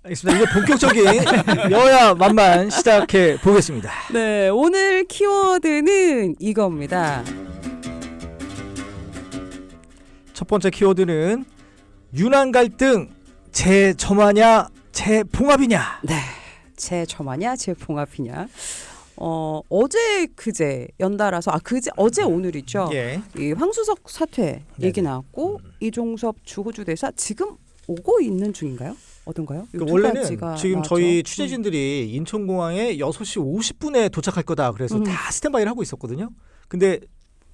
알겠습니다. 이제 본격적인 여야 만만 시작해 보겠습니다. 네, 오늘 키워드는 이겁니다. 첫 번째 키워드는 윤한 갈등 재점화냐 재봉합이냐. 네, 재점화냐 재봉합이냐. 어제 그제 연달아서 어제 오늘이죠. 예. 이 황수석 사퇴 얘기 나왔고 이종섭 주호주 대사 지금 오고 있는 중인가요? 어떤가요? 그러니까 원래는 지금 나왔죠. 저희 취재진들이 인천공항에 6시 50분에 도착할 거다 그래서 다 스탠바이를 하고 있었거든요. 근데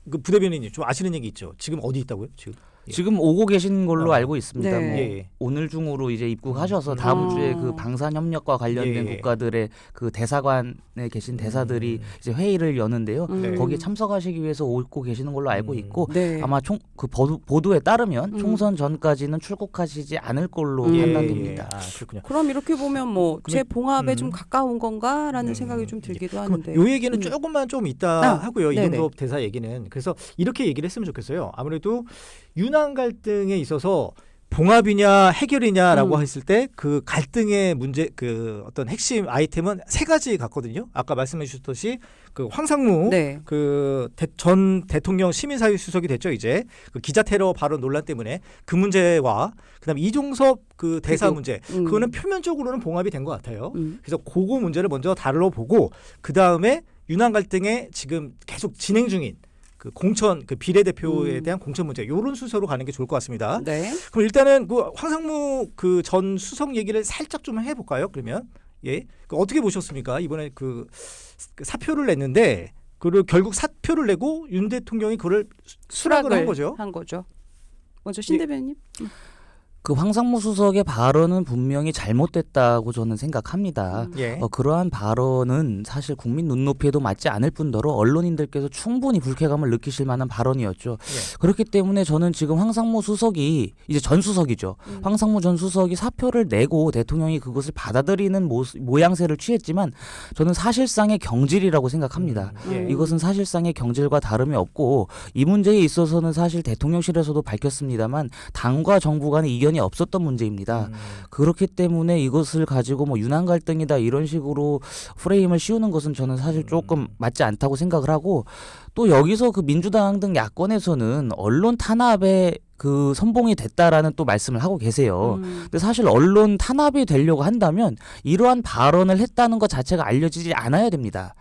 그 부대변인님 좀 아시는 얘기 있죠? 지금 어디 있다고요? 지금? 예. 지금 오고 계신 걸로 알고 있습니다. 네. 뭐 예. 오늘 중으로 이제 입국하셔서 다음 주에 그 방산 협력과 관련된 예. 국가들의 그 대사관에 계신 대사들이 이제 회의를 여는데요. 네. 거기에 참석하시기 위해서 오고 계시는 걸로 알고 있고 네. 아마 그 보도에 따르면 총선 전까지는 출국하시지 않을 걸로 예. 판단됩니다. 아, 그렇군요. 그럼 이렇게 보면 뭐 그러면- 재봉합에 좀 가까운 건가라는 생각이 좀 들기도 하는데. 요 얘기는 조금만 좀 이따 하고요. 네네. 이종섭 대사 얘기는. 그래서 이렇게 얘기를 했으면 좋겠어요. 아무래도 윤한 갈등에 있어서 봉합이냐 해결이냐라고 했을 때 그 갈등의 문제 그 어떤 핵심 아이템은 세 가지 같거든요. 아까 말씀해 주셨듯이 그 황상무 네. 그 전 대통령 시민사회수석이 됐죠. 이제 그 기자 테러 발언 논란 때문에 그 문제와 그다음 이종섭 그 대사 그리고, 문제 그거는 표면적으로는 봉합이 된 것 같아요. 음. 그래서 그거 문제를 먼저 다뤄보고 그 다음에 윤한 갈등에 지금 계속 진행 중인 그 공천 그 비례대표에 대한 공천 문제 이런 순서로 가는 게 좋을 것 같습니다. 네. 그럼 일단은 그 황상무 그 전 수석 얘기를 살짝 좀 해볼까요? 그러면 예, 그 어떻게 보셨습니까? 이번에 그 사표를 냈는데 그를 결국 사표를 내고 윤 대통령이 그걸 수락을 한 거죠. 먼저 신 대변인. 그 황상무 수석의 발언은 분명히 잘못됐다고 저는 생각합니다. 예. 그러한 발언은 사실 국민 눈높이에도 맞지 않을 뿐더러 언론인들께서 충분히 불쾌감을 느끼실 만한 발언이었죠. 예. 그렇기 때문에 저는 지금 황상무 수석이 이제 전 수석이죠. 황상무 전 수석이 사표를 내고 대통령이 그것을 받아들이는 모양새를 취했지만 저는 사실상의 경질이라고 생각합니다. 예. 이것은 사실상의 경질과 다름이 없고 이 문제에 있어서는 사실 대통령실에서도 밝혔습니다만 당과 정부 간의 이견이 없었던 문제입니다. 그렇기 때문에 이것을 가지고 뭐 윤한 갈등이다 이런 식으로 프레임을 씌우는 것은 저는 사실 조금 맞지 않다고 생각을 하고 또 여기서 그 민주당 등 야권에서는 언론 탄압에 그 선봉이 됐다라는 또 말씀을 하고 계세요. 근데 사실 언론 탄압이 되려고 한다면 이러한 발언을 했다는 것 자체가 알려지지 않아야 됩니다.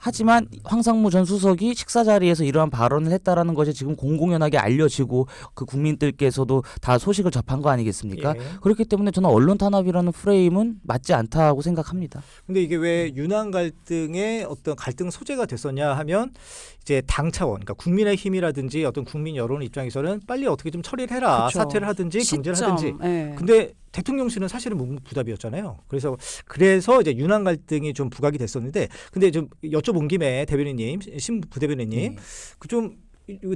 하지만 황상무 전 수석이 식사 자리에서 이러한 발언을 했다라는 것이 지금 공공연하게 알려지고 그 국민들께서도 다 소식을 접한 거 아니겠습니까? 예. 그렇기 때문에 저는 언론 탄압이라는 프레임은 맞지 않다고 생각합니다. 근데 이게 왜 윤한 갈등의 어떤 갈등 소재가 됐었냐 하면 이제 당 차원, 그러니까 국민의힘이라든지 어떤 국민 여론 입장에서는 빨리 어떻게 좀 처리를 해라, 그쵸. 사퇴를 하든지 경제를 하든지. 네. 근데 대통령실은 사실은 묵묵부답이었잖아요. 그래서 이제 윤한 갈등이 좀 부각이 됐었는데, 근데 좀 여쭤본 김에 대변인님, 신 부대변인님, 그 좀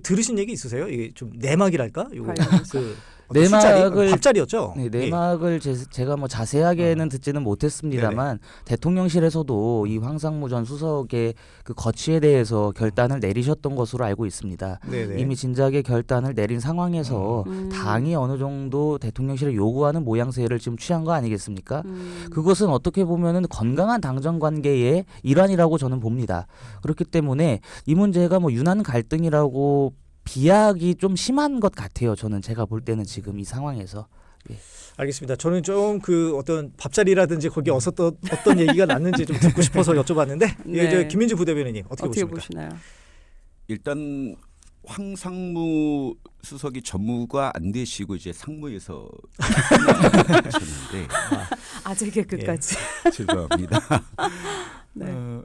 들으신 얘기 있으세요? 이게 좀 내막이랄까? 이거 그 내막을 밥자리였죠. 네, 내막을 제가 뭐 자세하게는 듣지는 못했습니다만 대통령실에서도 이 황상무 전 수석의 그 거취에 대해서 결단을 내리셨던 것으로 알고 있습니다. 네네. 이미 진작에 결단을 내린 상황에서 당이 어느 정도 대통령실에 요구하는 모양새를 지금 취한 거 아니겠습니까? 그것은 어떻게 보면은 건강한 당정 관계의 일환이라고 저는 봅니다. 그렇기 때문에 이 문제가 뭐 윤한 갈등이라고 비약이 좀 심한 것 같아요. 저는 제가 볼 때는 지금 이 상황에서. 예. 알겠습니다. 저는 좀 그 어떤 밥자리라든지 거기 어떤 얘기가 났는지 좀 듣고 싶어서 여쭤봤는데 네. 이제 김민주 부대변인님 어떻게 보십니까? 보시나요? 일단 황상무 수석이 전무가 안 되시고 이제 상무에서 하셨는데 아직의 끝까지. 죄송합니다. 네.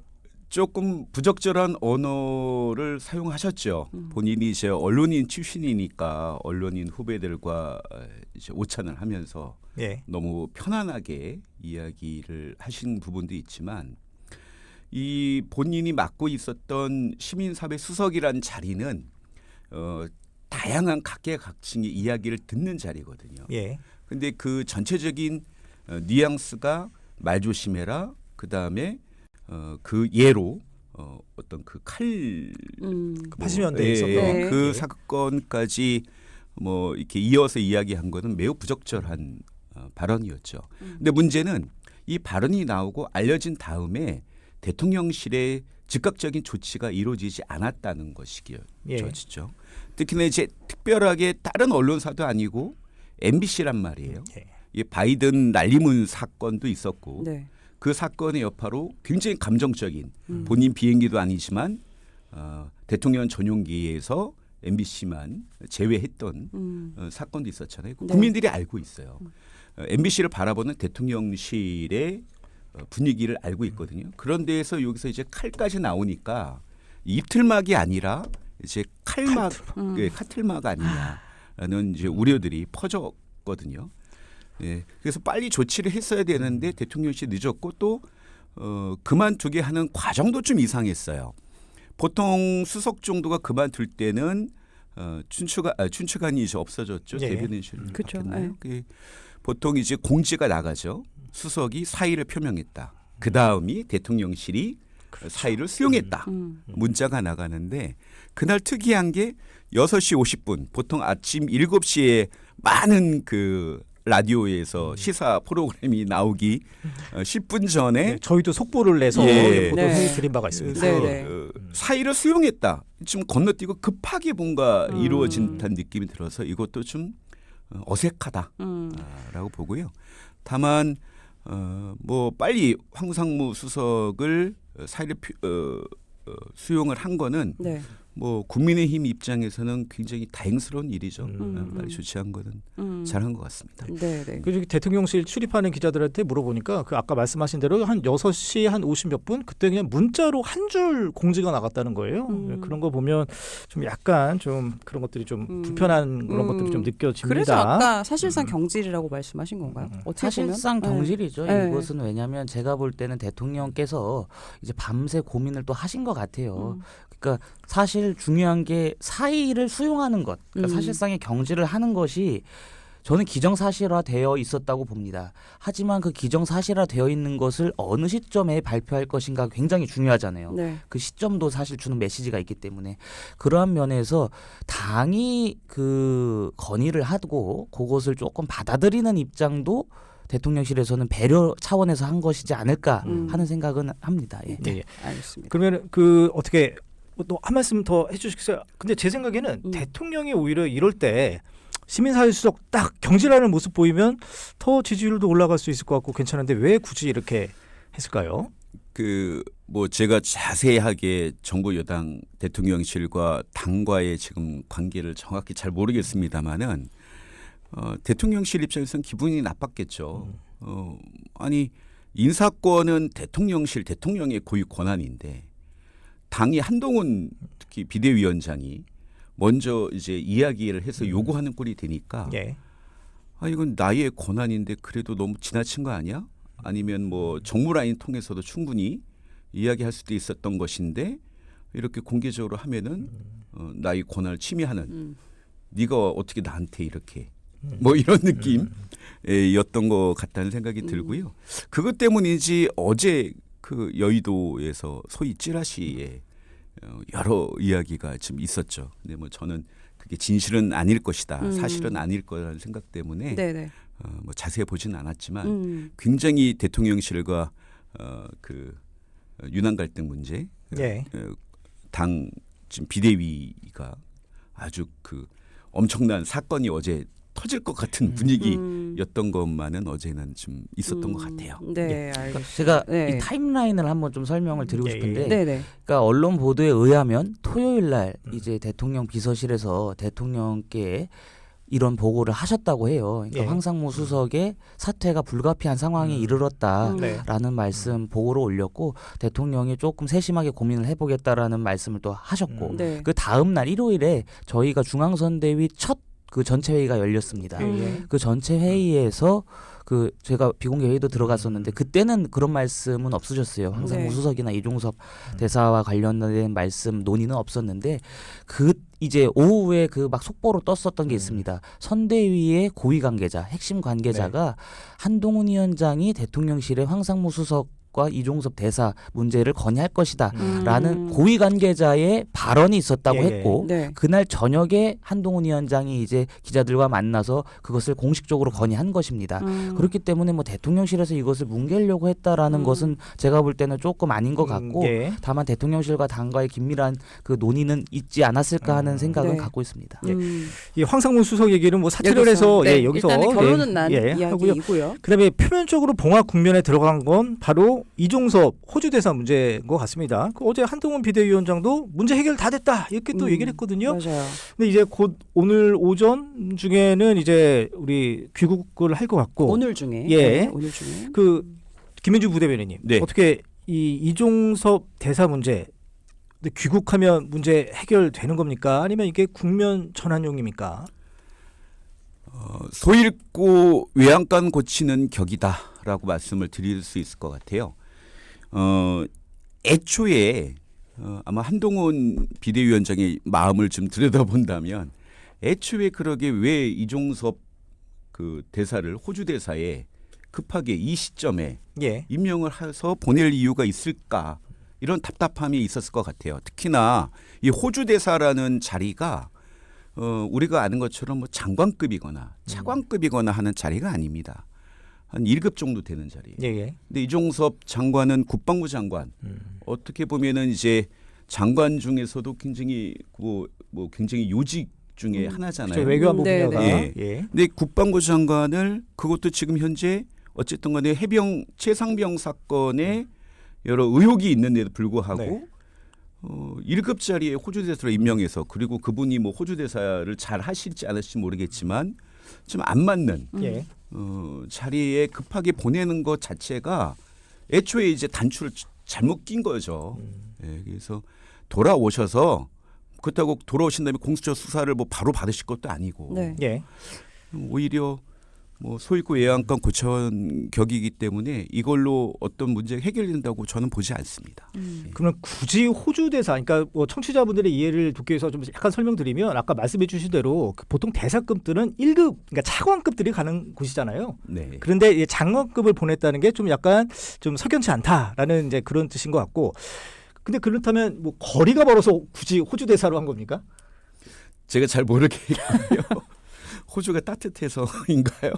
조금 부적절한 언어를 사용하셨죠. 본인이 이제 언론인 출신이니까 언론인 후배들과 이제 오찬을 하면서 예. 너무 편안하게 이야기를 하신 부분도 있지만 이 본인이 맡고 있었던 시민사회 수석이란 자리는 다양한 각계각층의 이야기를 듣는 자리거든요. 예. 근데 그 전체적인 뉘앙스가 말 조심해라. 그다음에 그 예로 어떤 그 칼 80년대에 있었던 네. 그 사건까지 뭐 이렇게 이어서 이야기한 거는 매우 부적절한 발언이었죠. 근데 문제는 이 발언이 나오고 알려진 다음에 대통령실의 즉각적인 조치가 이루어지지 않았다는 것이죠. 예. 특히나 이제 특별하게 다른 언론사도 아니고 MBC란 말이에요. 예. 이 바이든 난리문 사건도 있었고 네. 그 사건의 여파로 굉장히 감정적인 본인 비행기도 아니지만 대통령 전용기에서 MBC만 제외했던 사건도 있었잖아요. 네. 국민들이 알고 있어요. MBC를 바라보는 대통령실의 분위기를 알고 있거든요. 그런 데에서 여기서 이제 칼까지 나오니까 입틀막이 아니라 이제 칼막, 카틀막 아니냐라는 이제 우려들이 퍼졌거든요. 예, 그래서 빨리 조치를 했어야 되는데 대통령실이 늦었고 또 그만두게 하는 과정도 좀 이상했어요. 보통 수석 정도가 그만둘 때는 춘추관이 이제 없어졌죠. 예. 대변인실 그쵸. 바뀌었나요? 보통 이제 공지가 나가죠. 수석이 사의를 표명했다. 그 다음이 대통령실이 사의를 수용했다. 문자가 나가는데 그날 특이한 게 6시 50분 보통 아침 7시에 많은 그 라디오에서 시사 프로그램이 나오기 10분 전에 네, 저희도 속보를 내서 예. 보도해 네. 드린 바가 있습니다. 네, 그래서 네. 사의를 수용했다. 좀 건너뛰고 급하게 뭔가 이루어진 듯한 느낌이 들어서 이것도 좀 어색하다라고 보고요. 다만 뭐 빨리 황상무 수석을 사의를 수용을 한 거는 네. 뭐 국민의힘 입장에서는 굉장히 다행스러운 일이죠. 빨리 조치한 거는 잘한 것 같습니다. 네, 네. 그 대통령실 출입하는 기자들한테 물어보니까 그 아까 말씀하신 대로 한 6시 한 50몇 분 그때 그냥 문자로 한 줄 공지가 나갔다는 거예요. 그런 거 보면 좀 약간 좀 그런 것들이 좀 불편한 그런 것들이 좀 느껴집니다. 그래서 아까 사실상 경질이라고 말씀하신 건가요? 어떻게 사실상 보면? 경질이죠. 네. 이것은 왜냐하면 제가 볼 때는 대통령께서 이제 밤새 고민을 또 하신 것 같아요. 그러니까 사실 중요한 게 사의를 수용하는 것, 그러니까 사실상의 경질을 하는 것이 저는 기정사실화되어 있었다고 봅니다. 하지만 그 기정사실화되어 있는 것을 어느 시점에 발표할 것인가 굉장히 중요하잖아요. 네. 그 시점도 사실 주는 메시지가 있기 때문에 그러한 면에서 당이 그 건의를 하고 그것을 조금 받아들이는 입장도 대통령실에서는 배려 차원에서 한 것이지 않을까 하는 생각은 합니다. 예. 예, 예. 알겠습니다. 그러면 그 어떻게 또 한 말씀 더 해주시겠어요? 근데 제 생각에는 대통령이 오히려 이럴 때 시민사회수석 딱 경질하는 모습 보이면 더 지지율도 올라갈 수 있을 것 같고 괜찮은데 왜 굳이 이렇게 했을까요? 그 뭐 제가 자세하게 정부 여당 대통령실과 당과의 지금 관계를 정확히 잘 모르겠습니다만은 대통령실 입장에서는 기분이 나빴겠죠. 아니 인사권은 대통령실 대통령의 고유 권한인데 당이 한동훈 특히 비대위원장이 먼저 이제 이야기를 해서 요구하는 꼴이 되니까 예. 아 이건 나의 권한인데 그래도 너무 지나친 거 아니야? 아니면 뭐 정무 라인 통해서도 충분히 이야기할 수도 있었던 것인데 이렇게 공개적으로 하면은 나의 권한을 침해하는 네가 어떻게 나한테 이렇게 뭐 이런 느낌이었던 것 같다는 생각이 들고요. 그것 때문인지 어제 그 여의도에서 소위 찌라시에 여러 이야기가 좀 있었죠. 근데 뭐 저는 그게 진실은 아닐 것이다, 사실은 아닐 거라는 생각 때문에 네네. 뭐 자세히 보지는 않았지만 굉장히 대통령실과 그 윤한 갈등 문제, 예. 당 지금 비대위가 아주 그 엄청난 사건이 어제 터질 것 같은 분위기였던 것만은 어제는 좀 있었던 것 같아요. 네, 그러니까 알겠습니다. 제가 네. 이 타임라인을 한번 좀 설명을 드리고 예, 싶은데, 예. 네네. 그러니까 언론 보도에 의하면 토요일 날 이제 대통령 비서실에서 대통령께 이런 보고를 하셨다고 해요. 그러니까 예. 황상무 수석의 사퇴가 불가피한 상황에 이르렀다라는 네. 말씀 보고를 올렸고 대통령이 조금 세심하게 고민을 해보겠다라는 말씀을 또 하셨고 네. 그 다음 날 일요일에 저희가 중앙선대위 첫 그 전체 회의가 열렸습니다. 예. 그 전체 회의에서 그 제가 비공개 회의도 들어갔었는데 그때는 그런 말씀은 없으셨어요. 황상무 네. 수석이나 이종섭 대사와 관련된 말씀 논의는 없었는데 그 이제 오후에 그 막 속보로 떴었던 게 있습니다. 선대위의 고위 관계자, 핵심 관계자가 한동훈 위원장이 대통령실에 황상무 수석 이종섭과 이종섭 대사 문제를 건의할 것이다라는 고위 관계자의 발언이 있었다고 예, 예. 했고 네. 그날 저녁에 한동훈 위원장이 이제 기자들과 만나서 그것을 공식적으로 건의한 것입니다. 그렇기 때문에 뭐 대통령실에서 이것을 뭉개려고 했다라는 것은 제가 볼 때는 조금 아닌 것 같고 예. 다만 대통령실과 당과의 긴밀한 그 논의는 있지 않았을까 하는 생각은 네. 갖고 있습니다. 이 황상문 수석 얘기는 뭐 사퇴를 여기서, 해서 네, 예, 여기서 일단은 결론은 난 하고요. 이야기이고요. 그다음에 표면적으로 봉합 국면에 들어간 건 바로 이종섭 호주 대사 문제인 것 같습니다. 어제 한동훈 비대위원장도 문제 해결 다 됐다 이렇게 또 얘기를 했거든요. 맞아요. 근데 이제 곧 오늘 오전 중에는 이제 우리 귀국을 할 것 같고 오늘 중에. 예. 네, 오늘 중에. 그 김민주 부대변인님 네. 어떻게 이 이종섭 대사 문제 근데 귀국하면 문제 해결되는 겁니까? 아니면 이게 국면 전환용입니까? 소잃고 외양간 고치는 격이다라고 말씀을 드릴 수 있을 것 같아요. 애초에 아마 한동훈 비대위원장의 마음을 좀 들여다본다면 애초에 그러게 왜 이종섭 그 대사를 호주 대사에 급하게 이 시점에 예. 임명을 해서 보낼 이유가 있을까 이런 답답함이 있었을 것 같아요. 특히나 이 호주 대사라는 자리가 우리가 아는 것처럼 뭐 장관급이거나 차관급이거나 하는 자리가 아닙니다. 한 1급 정도 되는 자리예요. 예, 예. 근데 이종섭 장관은 국방부 장관. 어떻게 보면은 이제 장관 중에서도 굉장히 뭐 굉장히 요직 중에 하나잖아요. 그렇죠. 외교안보 네, 분야가 네. 예. 근데 국방부 장관을 그것도 지금 현재 어쨌든 간에 해병 최상병 사건에 여러 의혹이 있는데도 불구하고 네. 1급 자리에 호주 대사로 임명해서 그리고 그분이 뭐 호주 대사를 잘 하실지 안 하실지 모르겠지만 좀 안 맞는 예. 자리에 급하게 보내는 것 자체가 애초에 이제 단추를 잘못 낀 거죠. 예, 그래서 돌아오셔서 그렇다고 돌아오신 다음에 공수처 수사를 뭐 바로 받으실 것도 아니고 네. 예. 오히려 뭐 소잃고 외양간 고쳐온 격이기 때문에 이걸로 어떤 문제가 해결된다고 저는 보지 않습니다. 그러면 굳이 호주 대사, 그러니까 뭐 청취자분들의 이해를 돕기 위해서 좀 약간 설명드리면 아까 말씀해주신 대로 그 보통 대사급들은 1급, 그러니까 차관급들이 가는 곳이잖아요. 네. 그런데 이 장관급을 보냈다는 게 좀 약간 좀 석연치 않다라는 이제 그런 뜻인 것 같고. 근데 그렇다면 뭐 거리가 멀어서 굳이 호주 대사로 한 겁니까? 제가 잘 모르겠고요. 호주가 따뜻해서인가요?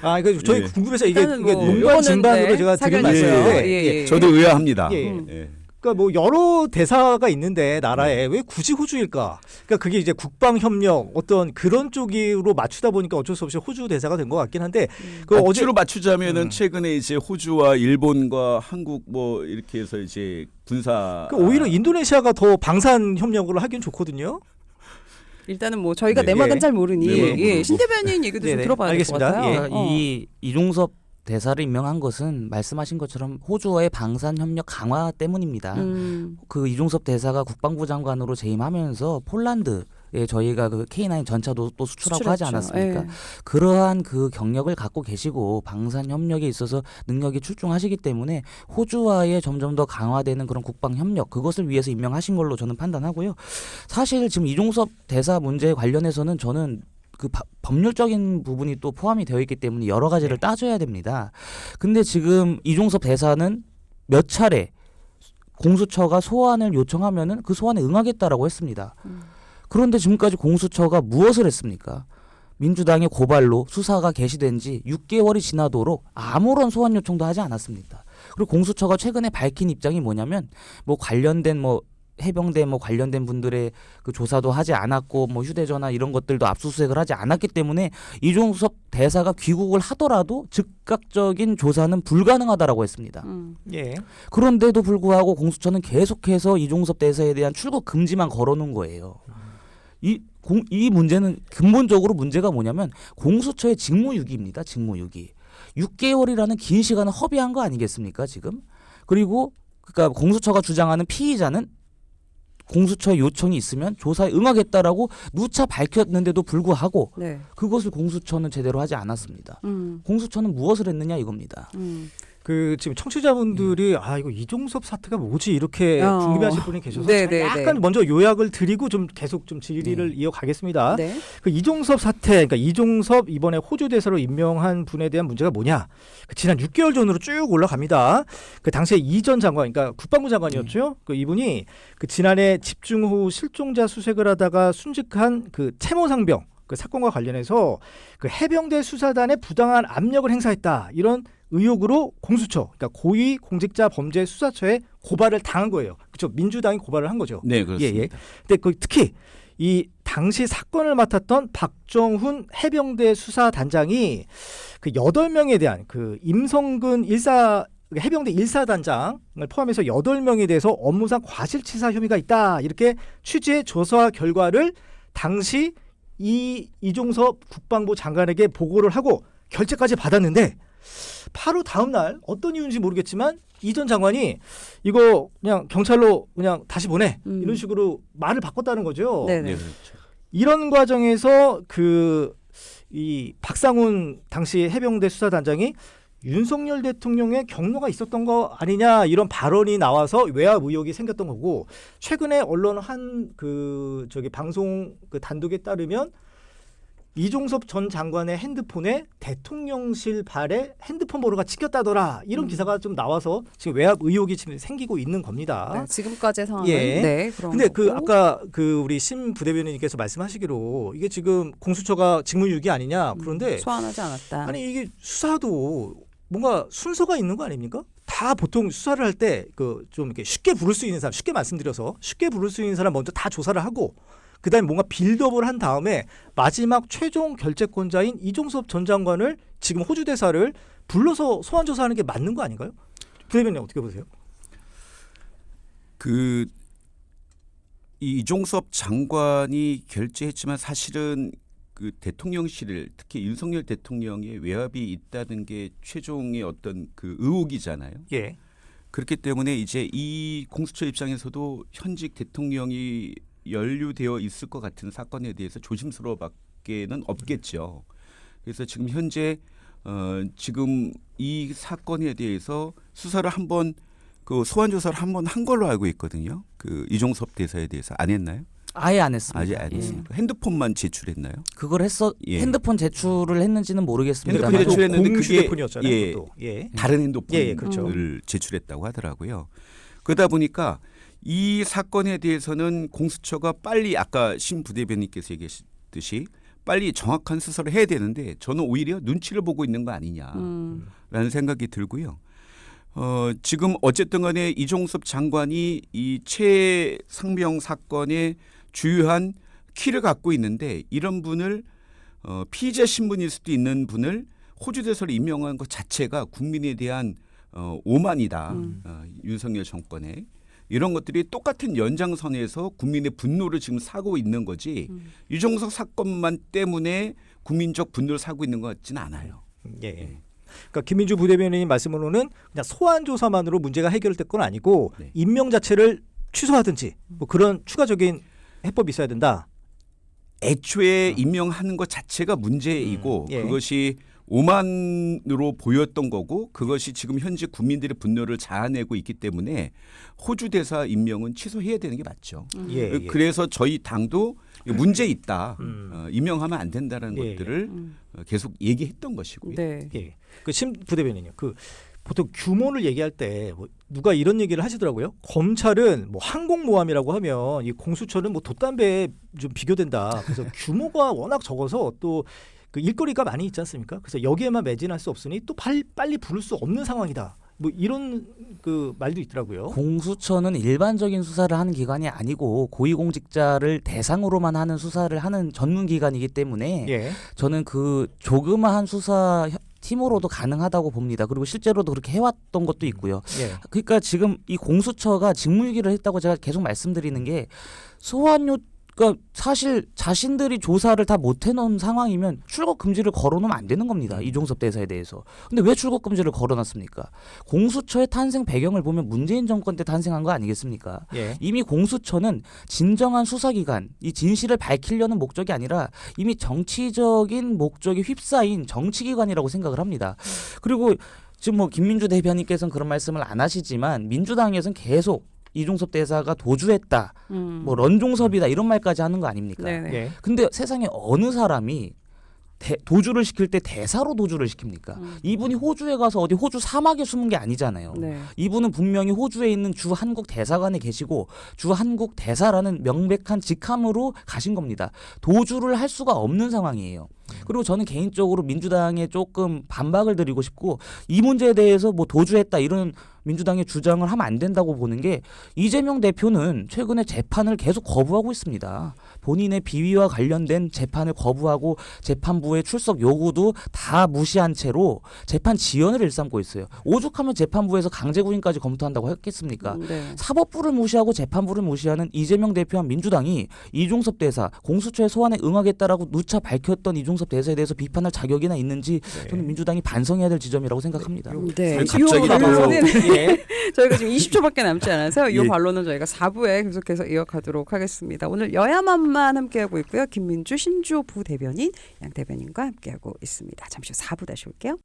아, 이거 저희 예. 궁금해서 이게 일단은 뭐 농반 의원은 진반으로 네, 제가 드린 사견이고요. 말씀인데, 예, 예. 저도 의아합니다. 예. 예. 그러니까 뭐 여러 대사가 있는데 나라에 왜 굳이 호주일까? 그러니까 그게 이제 국방 협력 어떤 그런 쪽으로 맞추다 보니까 어쩔 수 없이 호주 대사가 된 것 같긴 한데 그 어제 어제로 맞추자면은 최근에 이제 호주와 일본과 한국 뭐 이렇게 해서 이제 군사 그 오히려 인도네시아가 더 방산 협력을 하긴 좋거든요. 일단은 뭐 저희가 네. 내막은 예. 잘 모르니 내막은 예, 모르고. 신 대변인 얘기도 좀 네네. 들어봐야 될 것 알겠습니다. 같아요. 예. 그러니까 이 이종섭 대사를 임명한 것은 말씀하신 것처럼 호주와의 방산 협력 강화 때문입니다. 그 이종섭 대사가 국방부 장관으로 재임하면서 폴란드에 저희가 그 K9 전차도 또 수출하고 하지 수출했죠. 않았습니까? 예. 그러한 그 경력을 갖고 계시고 방산 협력에 있어서 능력이 출중하시기 때문에 호주와의 점점 더 강화되는 그런 국방 협력 그것을 위해서 임명하신 걸로 저는 판단하고요. 사실 지금 이종섭 대사 문제 관련해서는 저는 그 법률적인 부분이 또 포함이 되어 있기 때문에 여러 가지를 따져야 됩니다. 근데 지금 이종섭 대사는 몇 차례 공수처가 소환을 요청하면은 그 소환에 응하겠다라고 했습니다. 그런데 지금까지 공수처가 무엇을 했습니까? 민주당의 고발로 수사가 개시된 지 6개월이 지나도록 아무런 소환 요청도 하지 않았습니다. 그리고 공수처가 최근에 밝힌 입장이 뭐냐면 뭐 관련된 뭐 해병대 뭐 관련된 분들의 그 조사도 하지 않았고 뭐 휴대전화 이런 것들도 압수수색을 하지 않았기 때문에 이종섭 대사가 귀국을 하더라도 즉각적인 조사는 불가능하다라고 했습니다. 예. 그런데도 불구하고 공수처는 계속해서 이종섭 대사에 대한 출국 금지만 걸어놓은 거예요. 이 문제는 근본적으로 문제가 뭐냐면 공수처의 직무유기입니다. 직무유기. 6개월이라는 긴 시간을 허비한 거 아니겠습니까 지금? 그리고 그러니까 공수처가 주장하는 피의자는 공수처의 요청이 있으면 조사에 응하겠다라고 누차 밝혔는데도 불구하고 네. 그것을 공수처는 제대로 하지 않았습니다. 공수처는 무엇을 했느냐 이겁니다. 그 지금 청취자분들이 아 이거 이종섭 사태가 뭐지 이렇게 어. 궁금해하실 분이 계셔서 네, 제가 네, 약간 네. 먼저 요약을 드리고 좀 계속 좀 질의를 이어가겠습니다. 네. 그 이종섭 사태, 그러니까 이종섭 이번에 호주 대사로 임명한 분에 대한 문제가 뭐냐? 그 지난 6개월 전으로 쭉 올라갑니다. 그 당시에 이 전 장관, 그러니까 국방부 장관이었죠. 그 이분이 그 지난해 집중호우 실종자 수색을 하다가 순직한 그 채모 상병 그 사건과 관련해서 그 해병대 수사단에 부당한 압력을 행사했다 이런 의혹으로 공수처, 그러니까 고위공직자범죄수사처에 고발을 당한 거예요. 그렇죠? 민주당이 고발을 한 거죠. 네, 그렇습니다. 근데 그 특히 이 당시 사건을 맡았던 박정훈 해병대 수사단장이 그 8명에 대한 그 임성근 해병대 1사단장을 포함해서 8명에 대해서 업무상 과실치사 혐의가 있다 이렇게 취재 조사 결과를 당시 이종섭 국방부 장관에게 보고를 하고 결재까지 받았는데 바로 다음 날 어떤 이유인지 모르겠지만 이 전 장관이 이거 그냥 경찰로 그냥 다시 보내 이런 식으로 말을 바꿨다는 거죠. 네네. 네, 그렇죠. 이런 과정에서 그 이 박상훈 당시 해병대 수사단장이 윤석열 대통령의 경로가 있었던 거 아니냐 이런 발언이 나와서 외압 의혹이 생겼던 거고 최근에 언론 한 그 저기 방송 그 단독에 따르면 이종섭 전 장관의 핸드폰에 대통령실 발에 핸드폰 번호가 찍혔다더라 이런 기사가 좀 나와서 지금 외압 의혹이 지금 생기고 있는 겁니다. 네, 지금까지의 상황은 예. 네, 그런 근데 그 거고. 아까 그 우리 심 부대변인님께서 말씀하시기로 이게 지금 공수처가 직무유기 아니냐 그런데 소환하지 않았다. 아니 이게 수사도 뭔가 순서가 있는 거 아닙니까? 다 보통 수사를 할 때 그 좀 이렇게 쉽게 부를 수 있는 사람, 쉽게 말씀드려서 쉽게 부를 수 있는 사람 먼저 다 조사를 하고 그다음에 뭔가 빌드업을 한 다음에 마지막 최종 결재권자인 이종섭 전 장관을 지금 호주 대사를 불러서 소환 조사하는 게 맞는 거 아닌가요? 부대변인 어떻게 보세요? 그 이종섭 장관이 결재했지만 사실은 그 대통령실을 특히 윤석열 대통령의 외압이 있다는 게 최종의 어떤 그 의혹이잖아요. 예. 그렇기 때문에 이제 이 공수처 입장에서도 현직 대통령이 연루되어 있을 것 같은 사건에 대해서 조심스러워밖에는 없겠죠. 그래서 지금 현재 지금 이 사건에 대해서 수사를 한번 그 소환 조사를 한번 한 걸로 알고 있거든요. 그 이종섭 대사에 대해서 안 했나요? 아예 안 했습니다. 아직 안 예. 했습니까? 핸드폰만 제출했나요? 그걸 예. 핸드폰 제출을 했는지는 모르겠습니다. 핸드폰 제출했는데 공유 그게 휴대폰이었잖아요. 예. 그것도. 예. 다른 핸드폰을 예, 그렇죠. 제출했다고 하더라고요. 그러다 보니까 이 사건에 대해서는 공수처가 빨리 아까 신 부대변인께서 얘기하셨듯이 빨리 정확한 수사를 해야 되는데 저는 오히려 눈치를 보고 있는 거 아니냐라는 생각이 들고요. 지금 어쨌든 간에 이종섭 장관이 이 최상병 사건의 주요한 키를 갖고 있는데 이런 분을 피의자 신분일 수도 있는 분을 호주 대사로 임명한 것 자체가 국민에 대한 오만이다. 윤석열 정권에. 이런 것들이 똑같은 연장선에서 국민의 분노를 지금 사고 있는 거지 이종섭 사건만 때문에 국민적 분노를 사고 있는 것 같지는 않아요. 예. 그러니까 김민주 부대변인님 말씀으로는 그냥 소환 조사만으로 문제가 해결될 건 아니고 네. 임명 자체를 취소하든지 뭐 그런 추가적인 해법이 있어야 된다. 애초에 임명하는 것 자체가 문제이고 예. 그것이 오만으로 보였던 거고 그것이 지금 현재 국민들의 분노를 자아내고 있기 때문에 호주 대사 임명은 취소해야 되는 게 맞죠. 예, 예. 그래서 저희 당도 문제 있다. 임명하면 안 된다는 예, 것들을 계속 얘기했던 것이고요. 네. 예. 그 심 부대변인님 그 보통 규모를 얘기할 때 뭐 누가 이런 얘기를 하시더라고요. 검찰은 뭐 항공모함이라고 하면 이 공수처는 뭐 돛담배에 좀 비교된다. 그래서 규모가 워낙 적어서 또 그 일거리가 많이 있지 않습니까? 그래서 여기에만 매진할 수 없으니 또 빨리 부를 수 없는 상황이다. 뭐 이런 그 말도 있더라고요. 공수처는 일반적인 수사를 하는 기관이 아니고 고위공직자를 대상으로만 하는 수사를 하는 전문 기관이기 때문에 예. 저는 그 조그마한 수사 팀으로도 가능하다고 봅니다. 그리고 실제로도 그렇게 해왔던 것도 있고요. 예. 그러니까 지금 이 공수처가 직무유기를 했다고 제가 계속 말씀드리는 게 소환요. 그러니까 사실 자신들이 조사를 다 못 해놓은 상황이면 출국 금지를 걸어놓으면 안 되는 겁니다. 이종섭 대사에 대해서. 근데 왜 출국 금지를 걸어놨습니까? 공수처의 탄생 배경을 보면 문재인 정권 때 탄생한 거 아니겠습니까? 예. 이미 공수처는 진정한 수사기관, 이 진실을 밝히려는 목적이 아니라 이미 정치적인 목적이 휩싸인 정치기관이라고 생각을 합니다. 그리고 지금 뭐 김민주 대변인께서는 그런 말씀을 안 하시지만 민주당에서는 계속 이종섭 대사가 도주했다, 뭐 런종섭이다 이런 말까지 하는 거 아닙니까? 네네. 예. 근데 세상에 어느 사람이 도주를 시킬 때 대사로 도주를 시킵니까? 이분이 호주에 가서 어디 호주 사막에 숨은 게 아니잖아요. 네. 이분은 분명히 호주에 있는 주 한국 대사관에 계시고 주 한국 대사라는 명백한 직함으로 가신 겁니다. 도주를 할 수가 없는 상황이에요. 그리고 저는 개인적으로 민주당에 조금 반박을 드리고 싶고 이 문제에 대해서 뭐 도주했다 이런 민주당의 주장을 하면 안 된다고 보는 게 이재명 대표는 최근에 재판을 계속 거부하고 있습니다. 본인의 비위와 관련된 재판을 거부하고 재판부의 출석 요구도 다 무시한 채로 재판 지연을 일삼고 있어요. 오죽하면 재판부에서 강제구인까지 검토한다고 했겠습니까? 네. 사법부를 무시하고 재판부를 무시하는 이재명 대표와 민주당이 이종섭 대사 공수처의 소환에 응하겠다라고 누차 밝혔던 이종섭 대사에 대해서 비판할 자격이나 있는지 저는 민주당이 반성해야 될 지점이라고 생각합니다. 네. 갑자기 이 또- 반론은 예. 저희가 지금 20초밖에 남지 않아서 이 예. 반론은 저희가 4부에 계속해서 이어가도록 하겠습니다. 오늘 여야만만 함께하고 있고요. 김민주 신주호 부대변인, 양 대변인과 함께하고 있습니다. 잠시 후 4부 다시 올게요.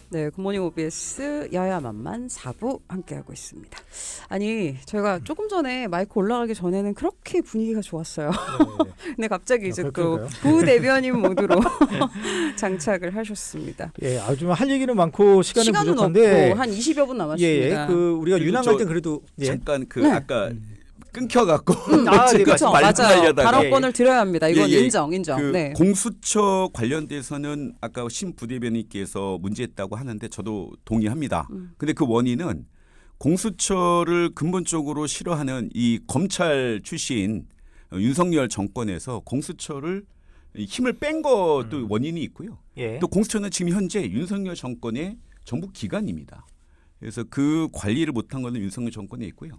네, 굿모닝 OBS 여야만만 4부 함께하고 있습니다. 아니, 저희가 조금 전에 마이크 올라가기 전에는 그렇게 분위기가 좋았어요. 근데 갑자기 이제 또 그럴까요? 부대변인 모드로 장착을 하셨습니다. 예, 아주 할 얘기는 많고 시간은 시간은 부족한데 없고 한 20여 분 예, 남았습니다. 그 우리가 그래도 유난 저- 갈등 그래도 예. 잠깐 그 네. 아까 끊겨갖고 아, 네, 제가 그렇죠, 맞아요. 말씀하려다가 발언권을 드려야 합니다. 이건 예, 예. 인정. 그 네. 공수처 관련돼서는 아까 신 부대변인께서 문제했다고 하는데 저도 동의합니다. 근데 그 원인은 공수처를 근본적으로 싫어하는 이 검찰 출신 윤석열 정권에서 공수처를 힘을 뺀 것도 원인이 있고요. 예. 또 공수처는 지금 현재 윤석열 정권의 정부 기관입니다. 그래서 그 관리를 못한 것은 윤석열 정권에 있고요.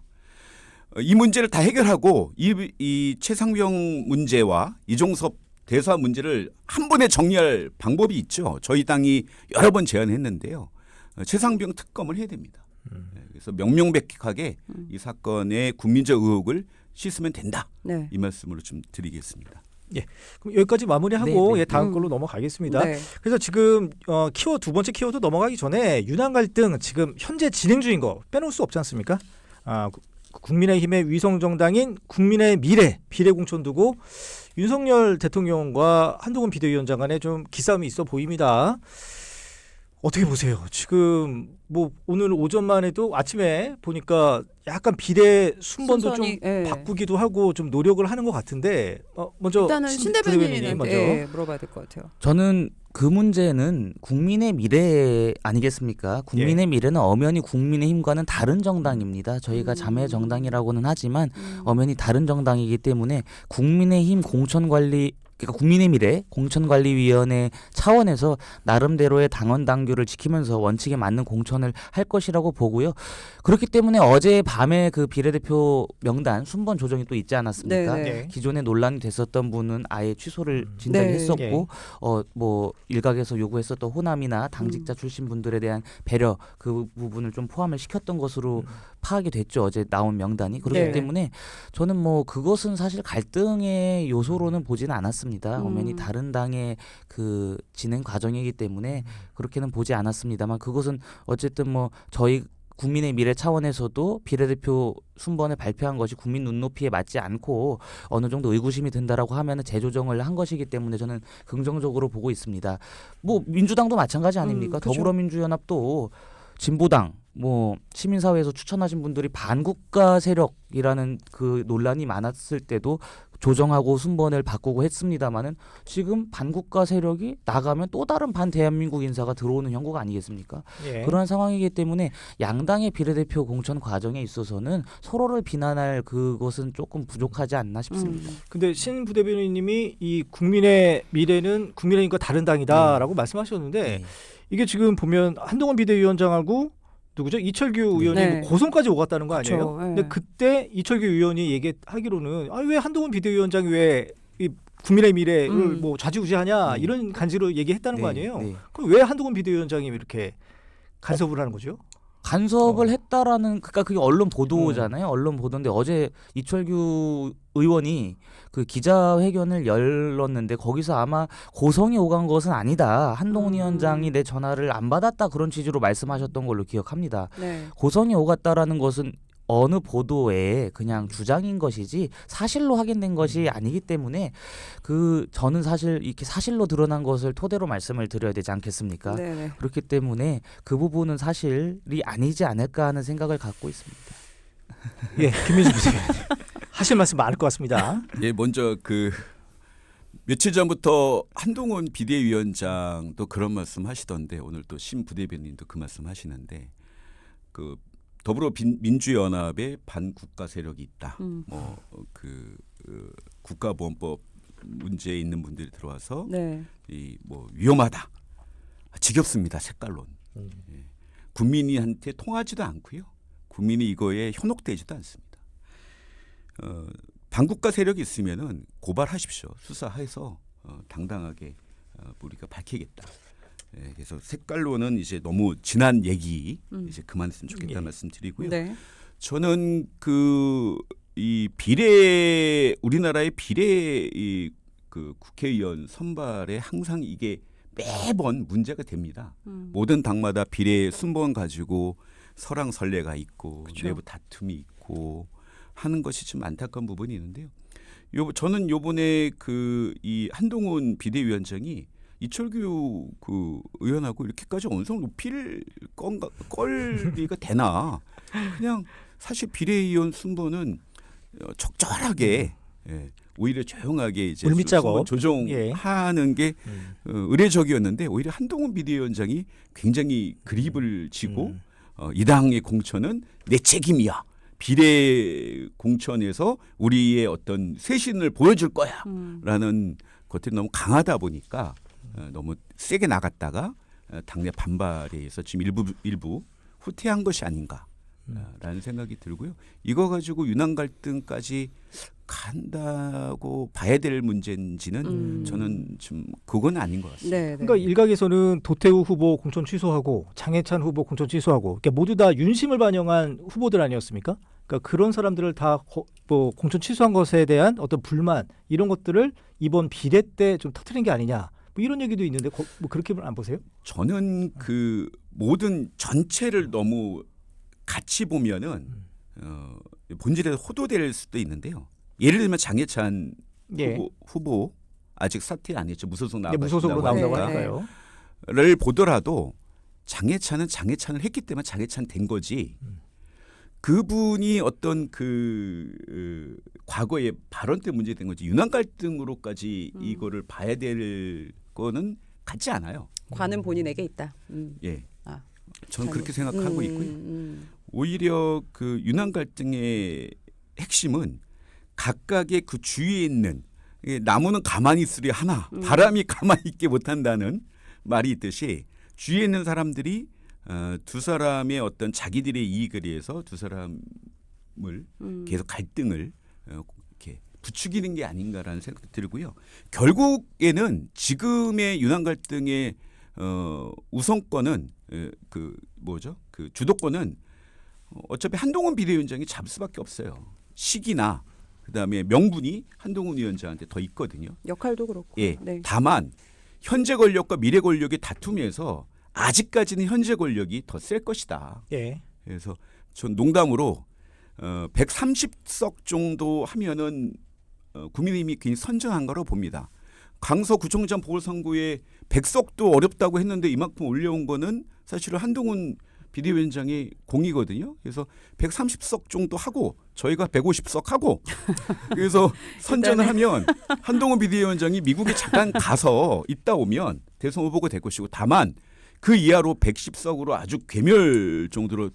이 문제를 다 해결하고 이 최상병 문제와 이종섭 대사 문제를 한 번에 정리할 방법이 있죠. 저희 당이 여러 번 제안했는데요. 최상병 특검을 해야 됩니다. 그래서 명명백백하게 이 사건의 국민적 의혹을 씻으면 된다. 네. 이 말씀으로 좀 드리겠습니다. 그럼 여기까지 마무리하고 네, 네. 예, 다음 걸로 넘어가겠습니다. 네. 그래서 지금 키워드 두 번째 키워드 넘어가기 전에 유난 갈등 지금 현재 진행 중인 거 빼놓을 수 없지 않습니까? 국민의힘의 위성 정당인 국민의 미래 비례공천 두고 윤석열 대통령과 한동훈 비대위원장 간에 좀 기싸움이 있어 보입니다. 어떻게 보세요? 지금 뭐 오늘 오전만 해도 아침에 보니까 약간 비례 순번도 순서니, 좀 예. 바꾸기도 하고 좀 노력을 하는 것 같은데 먼저 일단은 신 대변인한테 먼저 예, 물어봐야 될 것 같아요. 저는 그 문제는 국민의 미래 아니겠습니까? 국민의 미래는 엄연히 국민의힘과는 다른 정당입니다. 저희가 자매 정당이라고는 하지만 엄연히 다른 정당이기 때문에 국민의힘 공천관리 그러니까 국민의 미래 공천관리위원회 차원에서 나름대로의 당원 당규를 지키면서 원칙에 맞는 공천을 할 것이라고 보고요. 그렇기 때문에 어제 밤에 그 비례대표 명단 순번 조정이 또 있지 않았습니까? 네, 네. 기존에 논란이 됐었던 분은 아예 취소를 진작에 네. 했었고 뭐 일각에서 요구했었던 호남이나 당직자 출신 분들에 대한 배려 그 부분을 좀 포함을 시켰던 것으로 파악이 됐죠. 어제 나온 명단이. 그렇기 네. 때문에 저는 뭐 그것은 사실 갈등의 요소로는 보지는 않았습니다. 엄연히 다른 당의 그 진행 과정이기 때문에 그렇게는 보지 않았습니다만 그것은 어쨌든 뭐 저희 국민의 미래 차원에서도 비례대표 순번을 발표한 것이 국민 눈높이에 맞지 않고 어느 정도 의구심이 든다라고 하면은 재조정을 한 것이기 때문에 저는 긍정적으로 보고 있습니다. 뭐 민주당도 마찬가지 아닙니까? 그렇죠. 더불어민주연합도 진보당 뭐 시민사회에서 추천하신 분들이 반국가 세력이라는 그 논란이 많았을 때도 조정하고 순번을 바꾸고 했습니다마는 지금 반국가 세력이 나가면 또 다른 반대한민국 인사가 들어오는 형국가 아니겠습니까? 예. 그러한 상황이기 때문에 양당의 비례대표 공천 과정에 있어서는 서로를 비난할 그것은 조금 부족하지 않나 싶습니다. 근데 신 부대변인님이 이 국민의 미래는 국민의힘과 다른 당이다라고 말씀하셨는데 네. 이게 지금 보면 한동훈 비대위원장하고 누구죠? 이철규 의원이 네. 뭐 고성까지 오갔다는 거 그쵸, 아니에요? 네. 근데 그때 이철규 의원이 얘기하기로는 왜 한동훈 비대위원장이 왜 이 국민의 미래를 뭐 좌지우지하냐 네. 이런 간지로 얘기했다는 거 네, 아니에요? 네. 그럼 왜 한동훈 비대위원장이 이렇게 간섭을 하는 거죠? 간섭을 했다라는 그러니까 그게 언론 보도잖아요. 언론 보도인데 어제 이철규 의원이 그 기자회견을 열었는데 거기서 아마 고성이 오간 것은 아니다. 한동훈 위원장이 내 전화를 안 받았다 그런 취지로 말씀하셨던 걸로 기억합니다. 네. 고성이 오갔다라는 것은 어느 보도에 그냥 주장인 것이지 사실로 확인된 것이 아니기 때문에 그 저는 사실 이렇게 사실로 드러난 것을 토대로 말씀을 드려야 되지 않겠습니까? 네네. 그렇기 때문에 그 부분은 사실이 아니지 않을까 하는 생각을 갖고 있습니다. 예, 김민수 기자님 하실 말씀 많을 것 같습니다. 예, 먼저 그 며칠 전부터 한동훈 비대위원장도 그런 말씀 하시던데 오늘 또 심 부대변인도 그 말씀 하시는데 그 더불어민주연합에 반국가 세력이 있다. 국가보안법 문제에 있는 분들이 들어와서 네. 이 뭐 위험하다, 지겹습니다. 색깔론. 예. 국민이한테 통하지도 않고요. 국민이 이거에 현혹되지도 않습니다. 반국가 세력이 있으면은 고발하십시오. 수사해서 당당하게 우리가 밝히겠다. 예, 그래서 색깔로는 이제 너무 지난 얘기 이제 그만했으면 좋겠다는 예. 말씀드리고요. 네. 저는 이 우리나라의 비례 그 국회의원 선발에 항상 이게 매번 문제가 됩니다. 모든 당마다 비례 순번 가지고 설왕설래가 있고 그쵸. 내부 다툼이 있고 하는 것이 좀 안타까운 부분이 있는데요. 저는 요번에 이 한동훈 비대위원장이 이철규 그 의원하고 이렇게까지 언성을 높일 거리가 되나? 그냥 사실 비례의원 순번은 적절하게 예, 오히려 조용하게 이제 물밑 작업. 조정하는 게 의례적이었는데 오히려 한동훈 비대위원장이 굉장히 그립을 지고 이 당의 공천은 내 책임이야. 비례 공천에서 우리의 어떤 쇄신을 보여줄 거야라는 것들이 너무 강하다 보니까 너무 세게 나갔다가 당내 반발에 의해서 지금 일부 후퇴한 것이 아닌가라는 생각이 들고요. 이거 가지고 윤한 갈등까지 간다고 봐야 될 문제인지는 저는 좀 그건 아닌 것 같습니다. 네. 그러니까 일각에서는 도태우 후보 공천 취소하고 장해찬 후보 공천 취소하고 그러니까 모두 다 윤심을 반영한 후보들 아니었습니까? 그러니까 그런 사람들을 다 뭐 공천 취소한 것에 대한 어떤 불만 이런 것들을 이번 비례 때 좀 터뜨린 게 아니냐 뭐 이런 얘기도 있는데 뭐 그렇게 안 보세요? 저는 그 모든 전체를 너무 같이 보면은 본질에 호도될 수도 있는데요. 예를 들면 장해찬 예. 후보 아직 사퇴 안 했죠. 무소속 네, 무소속으로 나온다고 네. 하니까요. 를 보더라도 장해찬은 장해찬을 했기 때문에 장해찬 된 거지. 그분이 어떤 과거의 발언 때문에 문제된 거지. 윤한 갈등으로까지 이거를 봐야 될 거는 같지 않아요. 관은 본인에게 있다. 예. 아, 저는 그렇게 생각하고 있고요. 오히려 그 윤한 갈등의 핵심은 각각의 그 주위에 있는 나무는 가만히 있으리 하나 바람이 가만히 있게 못한다는 말이 있듯이 주위에 있는 사람들이 두 사람의 어떤 자기들의 이익을 위해서 두 사람을 계속 갈등을 이렇게 부추기는 게 아닌가라는 생각이 들고요. 결국에는 지금의 윤한 갈등의 우선권은 그 주도권은 어차피 한동훈 비대위원장이 잡을 수밖에 없어요. 시기나 그다음에 명분이 한동훈 위원장한테 더 있거든요. 역할도 그렇고. 예. 네. 다만 현재 권력과 미래 권력의 다툼에서 아직까지는 현재 권력이 더 셀 것이다. 예. 그래서 전 농담으로 130석 정도 하면은 국민의힘이 굉장히 선전한 거로 봅니다. 강서구청장 보궐선거에 100석도 어렵다고 했는데 이만큼 올려온 거는 사실은 한동훈 비대위원장의 공이거든요. 그래서 130석 정도 하고 저희가 150석 하고 그래서 선전을 하면 한동훈 비대위원장이 미국에 잠깐 가서 있다 오면 대선 후보가 될 것이고 다만 그 이하로 110석으로 아주 괴멸 정도로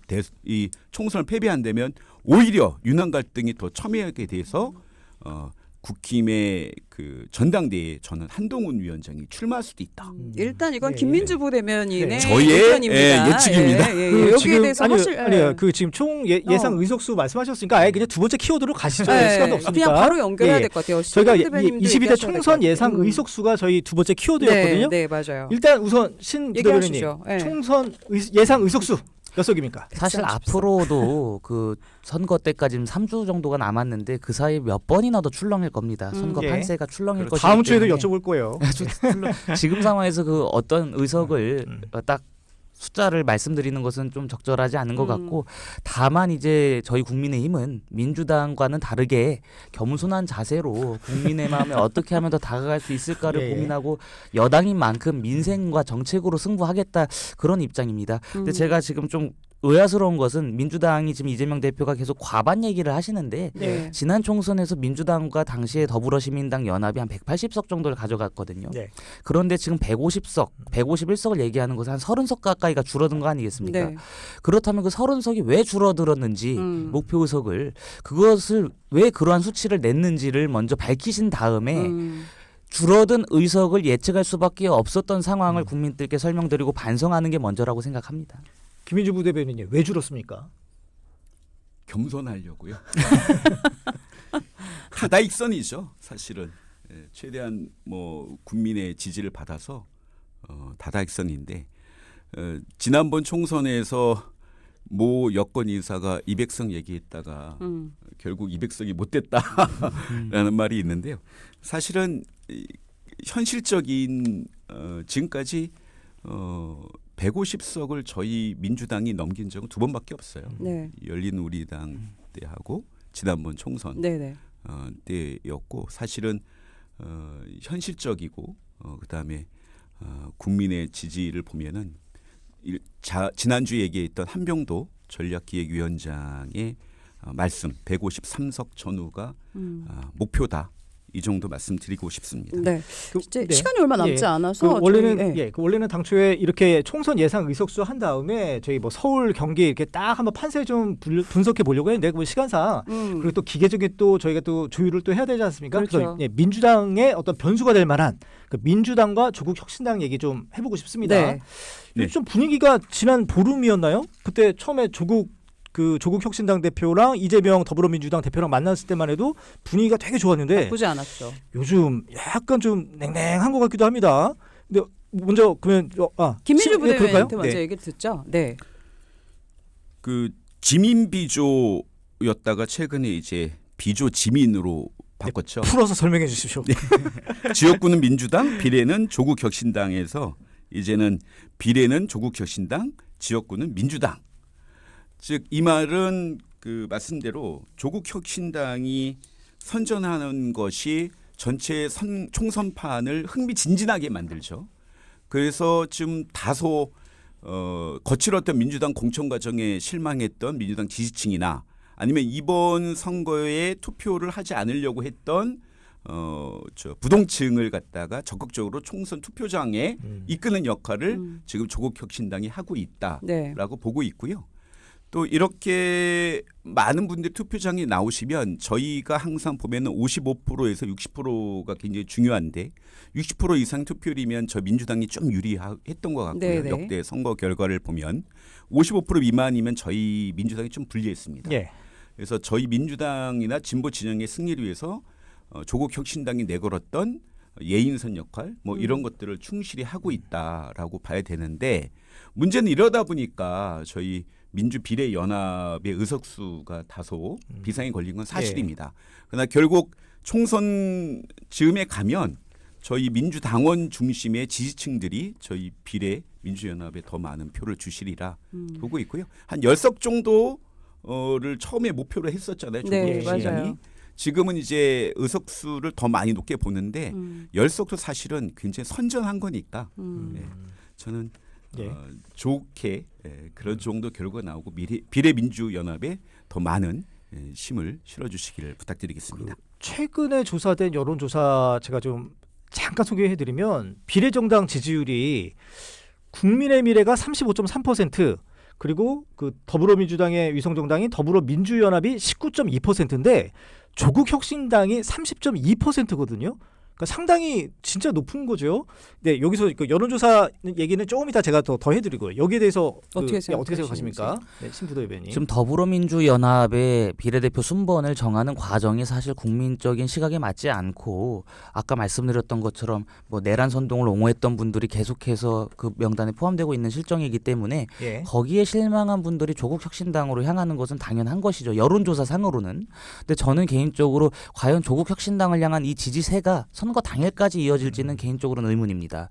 이 총선을 패배한다면 오히려 윤한 갈등이 더 첨예하게 돼서 국힘의 그 전당대회에 저는 한동훈 위원장이 출마할 수도 있다. 일단 이건 예, 김민주 부대변인의 네. 저희의, 의견입니다. 예측입니다. 여기에 지금, 대해서 아니요, 사실 아니요. 그 지금 총 예상 의석수 말씀하셨으니까 아예 그냥 두 번째 키워드로 가시죠. 시간이 없으니까. 그냥 바로 연결해야 예. 될 것 같아요. 저희가 부대변인도 22대 얘기하셔야 총선 될것 예상 같아요. 의석수가 저희 두 번째 키워드였거든요. 네, 맞아요. 일단 우선 신 부대변인님 얘기하시죠. 예. 총선 예상 의석수 몇 석입니까? 사실 134. 앞으로도 그 선거 때까지는 3주 정도가 남았는데 그 사이 몇 번이나 더 출렁일 겁니다. 선거 예. 판세가 출렁일 그렇죠. 것이기 다음 주에도 때문에 여쭤볼 거예요. 지금 상황에서 그 어떤 의석을 딱 숫자를 말씀드리는 것은 좀 적절하지 않은 것 같고 다만 이제 저희 국민의힘은 민주당과는 다르게 겸손한 자세로 국민의 마음에 어떻게 하면 더 다가갈 수 있을까를 예, 예. 고민하고 여당인 만큼 민생과 정책으로 승부하겠다 그런 입장입니다. 근데 제가 지금 좀 의아스러운 것은 민주당이 지금 이재명 대표가 계속 과반 얘기를 하시는데 네. 지난 총선에서 민주당과 당시에 더불어시민당 연합이 한 180석 정도를 가져갔거든요. 네. 그런데 지금 150석, 151석을 얘기하는 것은 한 30석 가까이가 줄어든 거 아니겠습니까? 네. 그렇다면 그 30석이 왜 줄어들었는지 목표 의석을 그것을 왜 그러한 수치를 냈는지를 먼저 밝히신 다음에 줄어든 의석을 예측할 수밖에 없었던 상황을 국민들께 설명드리고 반성하는 게 먼저라고 생각합니다. 김민주 부대변인님 왜 줄었습니까? 겸손하려고요. 다다익선이죠, 사실은. 예, 최대한 뭐 국민의 지지를 받아서 다다익선인데 지난번 총선에서 모 여권 인사가 200석 얘기했다가 결국 200석이 못 됐다라는 말이 있는데요. 사실은 현실적인 지금까지 150석을 저희 민주당이 넘긴 적은 2번밖에 없어요. 네. 열린우리당 때하고 지난번 총선 네네. 때였고 사실은 현실적이고 그다음에 국민의 지지를 보면은 지난주 얘기했던 한병도 전략기획위원장의 말씀 153석 전후가 목표다. 이 정도 말씀드리고 싶습니다. 네. 이제 네. 시간이 얼마 남지 예. 않아서 원래는 저희, 원래는 당초에 이렇게 총선 예상 의석수 한 다음에 저희 뭐 서울 경기 이렇게 딱 한번 판세 좀 분석해 보려고 했는데 그 시간상 그리고 또 기계적인 또 저희가 또 조율을 또 해야 되지 않습니까? 그렇죠. 그래서 민주당의 어떤 변수가 될 만한 그 민주당과 조국 혁신당 얘기 좀 해보고 싶습니다. 네. 네. 좀 분위기가 지난 보름이었나요? 그때 처음에 조국 혁신당 대표랑 이재명 더불어민주당 대표랑 만났을 때만 해도 분위기가 되게 좋았는데 나쁘지 않았죠. 요즘 약간 좀 냉랭한 것 같기도 합니다. 근데 먼저 그러면 김민주 부대변인한테 먼저 네. 얘기를 듣죠. 네. 그 지민 비조였다가 최근에 이제 비조 지민으로 바꿨죠. 풀어서 설명해 주십시오. 지역구는 민주당, 비례는 조국혁신당에서 이제는 비례는 조국혁신당, 지역구는 민주당. 즉 이 말은 그 말씀대로 조국혁신당이 선전하는 것이 전체 총선판을 흥미진진하게 만들죠. 그래서 지금 다소 거칠었던 민주당 공천 과정에 실망했던 민주당 지지층이나 아니면 이번 선거에 투표를 하지 않으려고 했던 부동층을 갖다가 적극적으로 총선 투표장에 이끄는 역할을 지금 조국혁신당이 하고 있다라고 네. 보고 있고요. 또 이렇게 많은 분들이 투표장에 나오시면 저희가 항상 보면은 55%에서 60%가 굉장히 중요한데 60% 이상 투표율이면 저 민주당이 좀 유리했던 것 같고요. 네네. 역대 선거 결과를 보면 55% 미만이면 저희 민주당이 좀 불리했습니다. 예. 그래서 저희 민주당이나 진보 진영의 승리를 위해서 조국 혁신당이 내걸었던 예인선 역할 뭐 이런 것들을 충실히 하고 있다라고 봐야 되는데 문제는 이러다 보니까 저희 민주비례연합의 의석수가 다소 비상이 걸린 건 사실입니다. 그러나 결국 총선 즈음에 가면 저희 민주당원 중심의 지지층들이 저희 비례 민주연합에 더 많은 표를 주시리라 보고 있고요. 한 10석 정도를 처음에 목표로 했었잖아요. 네, 조국 맞아요. 시장이. 지금은 이제 의석수를 더 많이 높게 보는데 10석도 사실은 굉장히 선전한 거니까 네, 저는 예. 좋게 그런 정도 결과가 나오고 비례민주연합에 더 많은 힘을 실어주시기를 부탁드리겠습니다. 최근에 조사된 여론조사 제가 좀 잠깐 소개해드리면 비례정당 지지율이 국민의 미래가 35.3% 그리고 그 더불어민주당의 위성정당인 더불어민주연합이 19.2%인데 조국혁신당이 30.2%거든요. 그러니까 상당히 진짜 높은 거죠. 네, 여기서 그 여론조사 얘기는 조금 이따 제가 더 해드리고요. 여기에 대해서 어떻게 어떻게 생각하십니까? 네, 신부대변인. 지금 더불어민주연합의 비례대표 순번을 정하는 과정이 사실 국민적인 시각에 맞지 않고 아까 말씀드렸던 것처럼 뭐 내란 선동을 옹호했던 분들이 계속해서 그 명단에 포함되고 있는 실정이기 때문에 예. 거기에 실망한 분들이 조국혁신당으로 향하는 것은 당연한 것이죠. 여론조사상으로는. 근데 저는 개인적으로 과연 조국혁신당을 향한 이 지지세가 선거 당일까지 이어질지는 개인적으로는 의문입니다.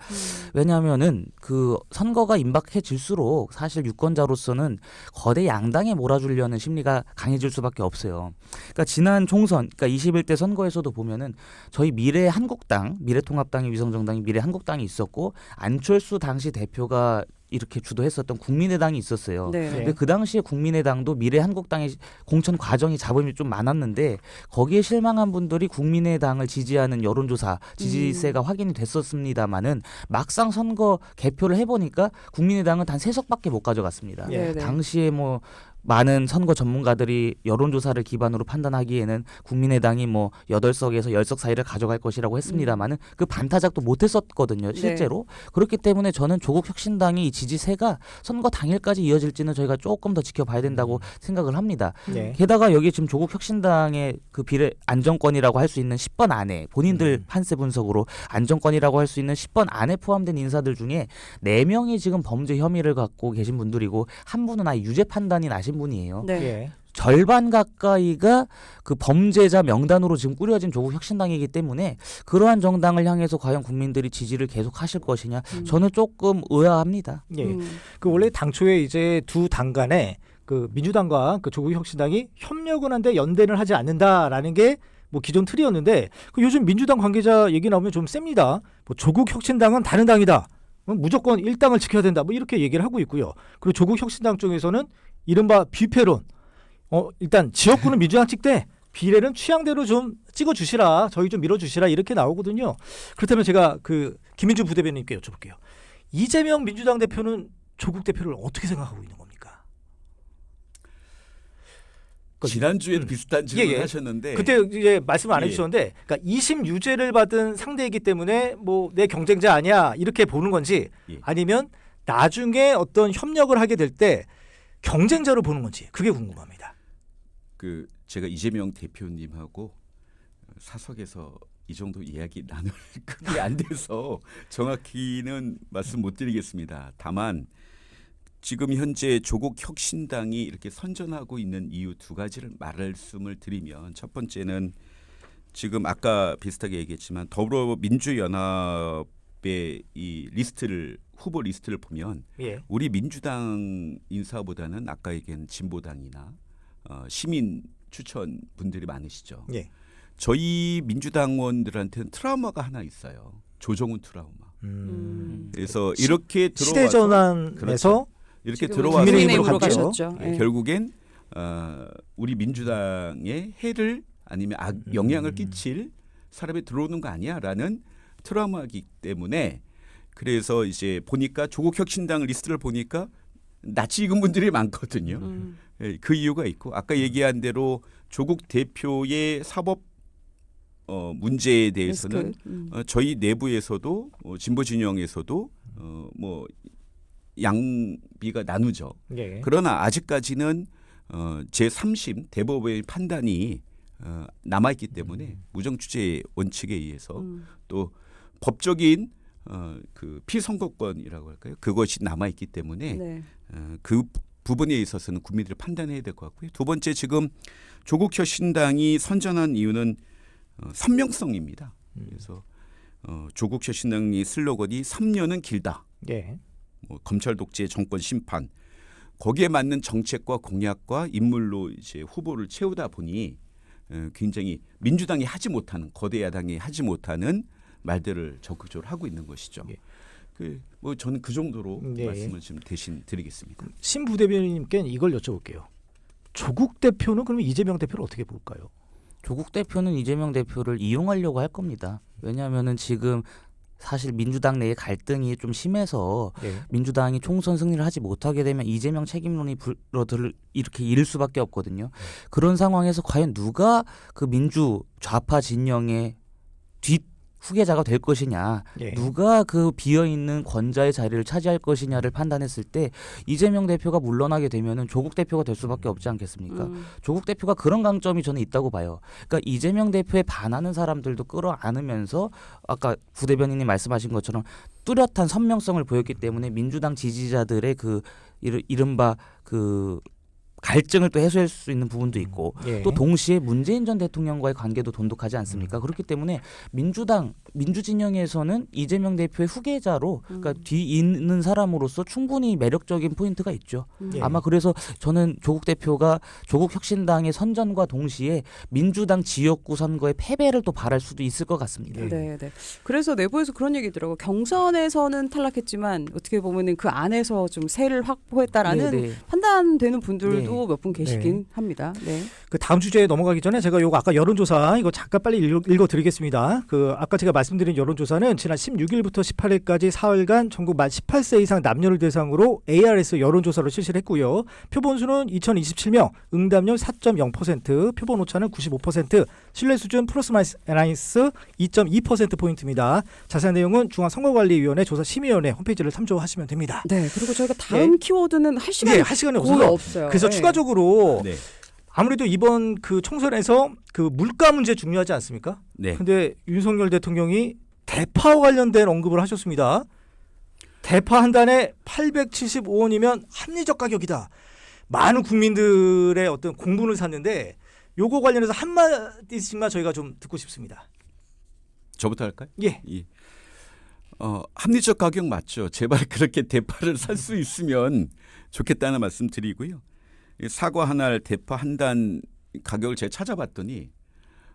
왜냐하면은 그 선거가 임박해질수록 사실 유권자로서는 거대 양당에 몰아주려는 심리가 강해질 수밖에 없어요. 그러니까 지난 총선, 그러니까 21대 선거에서도 보면은 저희 미래한국당, 미래통합당이 위성정당이 미래한국당이 있었고 안철수 당시 대표가 이렇게 주도했었던 국민의당이 있었어요. 네. 근데 그 당시에 국민의당도 미래한국당의 공천 과정이 잡음이 좀 많았는데 거기에 실망한 분들이 국민의당을 지지하는 여론조사 지지세가 확인이 됐었습니다마는 막상 선거 개표를 해보니까 국민의당은 단 3석밖에 못 가져갔습니다. 예. 네. 당시에 뭐 많은 선거 전문가들이 여론조사를 기반으로 판단하기에는 국민의당이 뭐 8석에서 10석 사이를 가져갈 것이라고 했습니다마는 그 반타작도 못했었거든요. 실제로. 그렇기 때문에 저는 조국혁신당이 이 지지세가 선거 당일까지 이어질지는 저희가 조금 더 지켜봐야 된다고 생각을 합니다. 네. 게다가 여기 지금 조국혁신당의 그 비례 안정권이라고 할 수 있는 10번 안에 본인들 판세 분석으로 안정권이라고 할 수 있는 10번 안에 포함된 인사들 중에 4명이 지금 범죄 혐의를 갖고 계신 분들이고 한 분은 아예 유죄 판단이 나신 분이에요. 네. 예. 절반 가까이가 그 범죄자 명단으로 지금 꾸려진 조국혁신당이기 때문에 그러한 정당을 향해서 과연 국민들이 지지를 계속 하실 것이냐 저는 조금 의아합니다. 예. 그 원래 당초에 이제 두 당 간에 그 민주당과 그 조국혁신당이 협력은 한데 연대를 하지 않는다라는 게 뭐 기존 틀이었는데 그 요즘 민주당 관계자 얘기 나오면 좀 셉니다. 뭐 조국혁신당은 다른 당이다. 무조건 일당을 지켜야 된다. 뭐 이렇게 얘기를 하고 있고요. 그리고 조국혁신당 쪽에서는 이른바 뷔페론. 일단 지역구는 민주당 찍되 비례는 취향대로 좀 찍어주시라. 저희 좀 밀어주시라. 이렇게 나오거든요. 그렇다면 제가 그 김민주 부대변인님께 여쭤볼게요. 이재명 민주당 대표는 조국 대표를 어떻게 생각하고 있는 겁니까? 지난주에도 비슷한 질문을 예. 하셨는데 그때 이제 말씀을 안 예. 해주셨는데, 그러니까 2심 유죄를 받은 상대이기 때문에 뭐 내 경쟁자 아니야 이렇게 보는 건지, 예. 아니면 나중에 어떤 협력을 하게 될 때 경쟁자로 보는 건지 그게 궁금합니다. 그 제가 이재명 대표님하고 사석에서 이 정도 이야기 나눌 그게 안 돼서 정확히는 말씀 못 드리겠습니다. 다만 지금 현재 조국 혁신당이 이렇게 선전하고 있는 이유 2가지를 말씀을 드리면, 첫 번째는 지금 아까 비슷하게 얘기했지만 더불어민주연합의 이 리스트를, 후보 리스트를 보면 예. 우리 민주당 인사보다는 아까 얘기한 진보당이나 시민 추천 분들이 많으시죠. 예. 저희 민주당원들한테는 트라우마가 하나 있어요. 조정훈 트라우마. 그래서 이렇게 들어와서 시대 전환에서 그렇죠. 이렇게 지금은 들어와서 국민의힘으로 가셨죠. 예. 결국엔 우리 민주당의 해를 아니면 영향을 끼칠 사람이 들어오는 거 아니야라는 트라우마이기 때문에, 그래서 이제 보니까 조국혁신당 리스트를 보니까 낯이 익은 분들이 많거든요. 예, 그 이유가 있고, 아까 얘기한 대로 조국 대표의 사법 문제에 대해서는 저희 내부에서도 진보 진영에서도 뭐 양비가 나누죠. 예. 그러나 아직까지는 제3심 대법원의 판단이 남아있기 때문에 무정추제 원칙에 의해서 또 법적인 그 피선거권이라고 할까요? 그것이 남아있기 때문에 네. 그 부분에 있어서는 국민들이 판단해야 될 것 같고요. 두 번째, 지금 조국혁신당이 선전한 이유는 선명성입니다. 그래서 조국혁신당이 슬로건이 3년은 길다. 예. 뭐 검찰 독재, 정권 심판, 거기에 맞는 정책과 공약과 인물로 이제 후보를 채우다 보니 굉장히 민주당이 하지 못하는, 거대 야당이 하지 못하는 말들을 적극적으로 하고 있는 것이죠. 예. 뭐 저는 그 정도로 예. 말씀을 좀 대신 드리겠습니다. 신 부대변인님께 이걸 여쭤볼게요. 조국 대표는 그러면 이재명 대표를 어떻게 볼까요? 조국 대표는 이재명 대표를 이용하려고 할 겁니다. 왜냐하면은 지금 사실 민주당 내에 갈등이 좀 심해서 예. 민주당이 총선 승리를 하지 못하게 되면 이재명 책임론이 불어들 이렇게 일을 수밖에 없거든요. 그런 상황에서 과연 누가 그 민주 좌파 진영의 뒷 후계자가 될 것이냐, 예. 누가 그 비어 있는 권자의 자리를 차지할 것이냐를 판단했을 때 이재명 대표가 물러나게 되면은 조국 대표가 될 수밖에 없지 않겠습니까? 조국 대표가 그런 강점이 저는 있다고 봐요. 그러니까 이재명 대표에 반하는 사람들도 끌어안으면서 아까 부대변인님 말씀하신 것처럼 뚜렷한 선명성을 보였기 때문에 민주당 지지자들의 그 이른바 그 갈증을 또 해소할 수 있는 부분도 있고 예. 또 동시에 문재인 전 대통령과의 관계도 돈독하지 않습니까? 그렇기 때문에 민주 진영에서는 이재명 대표의 후계자로 그러니까 뒤 있는 사람으로서 충분히 매력적인 포인트가 있죠. 예. 아마 그래서 저는 조국 대표가 조국 혁신당의 선전과 동시에 민주당 지역구 선거의 패배를 또 바랄 수도 있을 것 같습니다. 예. 네, 네. 그래서 내부에서 그런 얘기더라고. 경선에서는 탈락했지만 어떻게 보면은 그 안에서 좀 세를 확보했다라는 네, 네. 판단되는 분들도 몇 분 계시긴 네. 합니다. 네. 그 다음 주제에 넘어가기 전에 제가 요거 아까 여론조사 이거 잠깐 빨리 읽어드리겠습니다. 그 아까 제가 말씀드린 여론조사는 지난 16일부터 18일까지 사흘간 전국 만 18세 이상 남녀를 대상으로 ARS 여론조사를 실시를 했고요. 표본수는 2027명, 응답률 4.0%, 표본 오차는 95%, 신뢰 수준 플러스 마이너스 2.2%포인트입니다. 자세한 내용은 중앙선거관리위원회 조사심의위원회 홈페이지를 참조하시면 됩니다. 네. 그리고 저희가 다음 키워드는 할 시간이 네, 할 시간이 거의 없어서 없어요. 그래서 네. 추가적으로 네. 아무래도 이번 그 총선에서 그 물가 문제 중요하지 않습니까? 네. 근데 윤석열 대통령이 대파와 관련된 언급을 하셨습니다. 대파 한 단에 875원이면 합리적 가격이다. 많은 국민들의 어떤 공분을 샀는데 요거 관련해서 한마디씩만 저희가 좀 듣고 싶습니다. 저부터 할까요? 예. 예. 합리적 가격 맞죠. 제발 그렇게 대파를 살 수 있으면 좋겠다는 말씀 드리고요. 이 사과 한 알, 대파 한 단 가격을 제가 찾아봤더니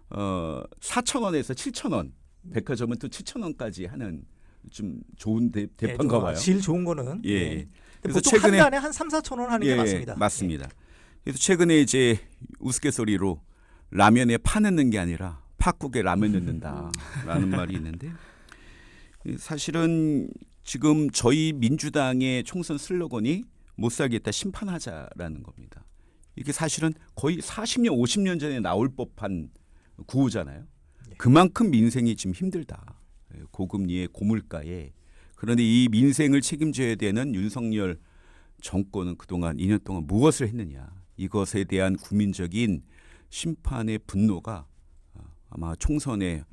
4,000원에서 7,000원, 백화점은 또 7,000원까지 하는 좀 좋은 대파인가 봐요. 질 좋은 거는. 예. 예. 그래서 그래서 보통 최근에 한 단에 한 3, 4천 원 하는 게 맞습니다. 맞습니다. 그래서 최근에 이제 우스갯소리로 라면에 파 넣는 게 아니라 팥국에 라면 넣는다라는 말이 있는데 사실은 지금 저희 민주당의 총선 슬로건이 못 살겠다 심판하자라는 겁니다. 이게 사실은 거의 40년, 50년 전에 나올 법한 구호잖아요. 그만큼 민생이 지금 힘들다. 고금리에 고물가에. 그런데 이 민생을 책임져야 되는 윤석열 정권은 그동안 2년 동안 무엇을 했느냐. 이것에 대한 국민적인 심판의 분노가 아마 총선에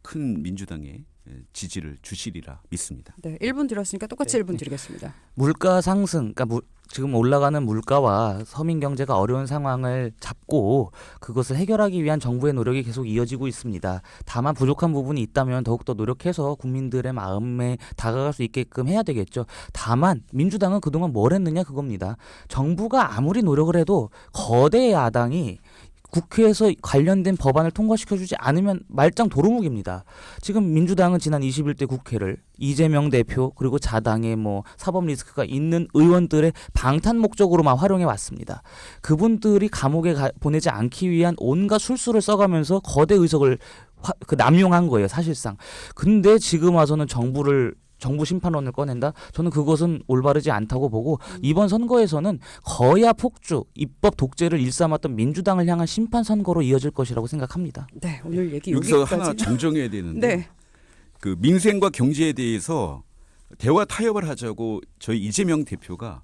큰 민주당의 지지를 주시리라 믿습니다. 네, 1분 드렸으니까 똑같이 네. 1분 드리겠습니다. 물가 상승, 그러니까 지금 올라가는 물가와 서민 경제가 어려운 상황을 잡고 그것을 해결하기 위한 정부의 노력이 계속 이어지고 있습니다. 다만 부족한 부분이 있다면 더욱더 노력해서 국민들의 마음에 다가갈 수 있게끔 해야 되겠죠. 다만 민주당은 그동안 뭘 했느냐 그겁니다. 정부가 아무리 노력을 해도 거대 야당이 국회에서 관련된 법안을 통과시켜주지 않으면 말짱 도루묵입니다. 지금 민주당은 지난 21대 국회를 이재명 대표 그리고 자당의 뭐 사법 리스크가 있는 의원들의 방탄 목적으로만 활용해 왔습니다. 그분들이 감옥에 보내지 않기 위한 온갖 술수를 써가면서 거대 의석을 남용한 거예요, 사실상. 근데 지금 와서는 정부 심판론을 꺼낸다? 저는 그것은 올바르지 않다고 보고 이번 선거에서는 거야 폭주, 입법 독재를 일삼았던 민주당을 향한 심판 선거로 이어질 것이라고 생각합니다. 네, 오늘 얘기 여기서 여기까지. 하나 정정해야 되는데 네. 그 민생과 경제에 대해서 대화 타협을 하자고 저희 이재명 대표가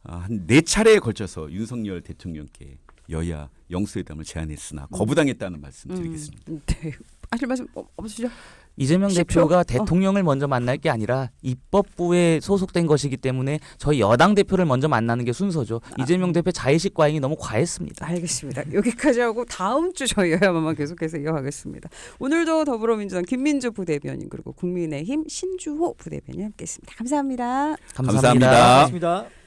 한 4차례에 걸쳐서 윤석열 대통령께 여야 영수회담을 제안했으나 거부당했다는 말씀 드리겠습니다. 네. 하실 말씀 없으시죠? 이재명 10초? 대표가 대통령을 먼저 만날 게 아니라 입법부에 소속된 것이기 때문에 저희 여당 대표를 먼저 만나는 게 순서죠. 이재명 대표 자의식 과잉이 너무 과했습니다. 알겠습니다. 여기까지 하고 다음 주 저희 여야만만 계속해서 이어가겠습니다. 오늘도 더불어민주당 김민주 부대변인 그리고 국민의힘 신주호 부대변인 함께했습니다. 감사합니다. 감사합니다. 감사합니다. 고맙습니다.